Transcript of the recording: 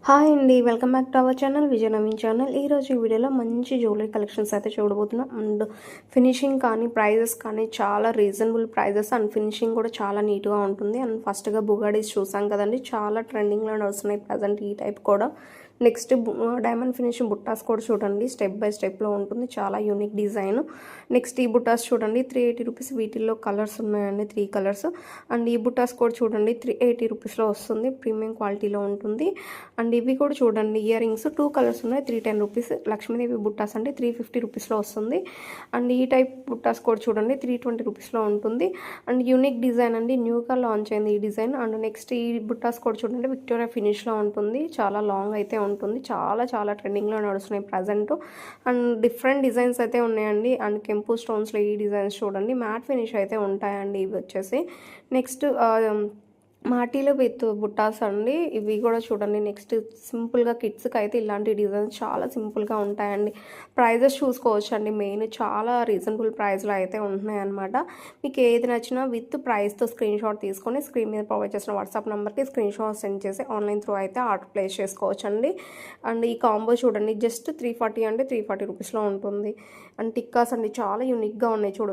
Hi అండి, welcome back to our channel Vijaya Naveen channel. ఈరోజు ఈ వీడియోలో మంచి జ్యువెలరీ కలెక్షన్స్ అయితే చూడబోతున్నాం. అండ్ ఫినిషింగ్ కానీ ప్రైజెస్ కానీ చాలా రీజనబుల్ ప్రైజెస్ అండ్ ఫినిషింగ్ కూడా చాలా నీట్గా ఉంటుంది. అండ్ ఫస్ట్గా బుగాడీస్ చూసాం కదండి, చాలా ట్రెండింగ్లో వస్తున్నాయి ప్రజెంట్ ఈ టైప్ కూడా. నెక్స్ట్ డైమండ్ ఫినిషింగ్ బుట్టాస్ కూడా చూడండి, స్టెప్ బై స్టెప్లో ఉంటుంది, చాలా యూనిక్ డిజైన్. నెక్స్ట్ ఈ బుట్టాస్ చూడండి, 380 రూపీస్. వీటిల్లో కలర్స్ ఉన్నాయండి, 3 కలర్స్. అండ్ ఈ బుట్టాస్ కూడా చూడండి 380 రూపీస్లో వస్తుంది, ప్రీమియం క్వాలిటీలో ఉంటుంది. అండ్ ఇవి కూడా చూడండి, ఇయర్ రింగ్స్ 2 కలర్స్ ఉన్నాయి, 310 రూపీస్. లక్ష్మీదేవి బుట్టాస్ అంటే 350 రూపీస్లో వస్తుంది. అండ్ ఈ టైప్ బుట్టాస్ కూడా చూడండి 320 రూపీస్లో ఉంటుంది. అండ్ యూనిక్ డిజైన్ అండి, న్యూగా లాంచ్ అయింది ఈ డిజైన్. అండ్ నెక్స్ట్ ఈ బుట్టాస్ కూడా చూడండి విక్టోరియా ఫినిష్లో ఉంటుంది, చాలా లాంగ్ అయితే ఉంటుంది, చాలా చాలా ట్రెండింగ్లో నడుస్తున్నాయి ప్రజెంట్. అండ్ డిఫరెంట్ డిజైన్స్ అయితే ఉన్నాయండి. అండ్ కెంపు స్టోన్స్లో ఈ డిజైన్స్ చూడండి, మ్యాట్ ఫినిష్ అయితే ఉంటాయండి ఇవి వచ్చేసి. నెక్స్ట్ మాటీలో విత్ బుట్టాస్ అండి, ఇవి కూడా చూడండి. నెక్స్ట్ సింపుల్గా కిడ్స్కి అయితే ఇలాంటి డిజైన్స్ చాలా సింపుల్గా ఉంటాయండి. ప్రైజెస్ చూసుకోవచ్చు అండి, మెయిన్ చాలా రీజనబుల్ ప్రైస్లో అయితే ఉంటున్నాయి అనమాట. మీకు ఏది నచ్చినా విత్ ప్రైస్తో స్క్రీన్ షాట్ తీసుకొని స్క్రీన్ మీద ప్రొవైడ్ చేసిన వాట్సాప్ నెంబర్కి స్క్రీన్ షాట్ సెండ్ చేసి ఆన్లైన్ త్రూ అయితే ఆర్డర్ ప్లేస్ చేసుకోవచ్చు అండి. అండ్ ఈ కాంబో చూడండి, జస్ట్ 340 అంటే 340 రూపీస్లో ఉంటుంది. అండ్ టిక్కాస్ అండి చాలా యూనిక్గా ఉన్నాయి చూడండి.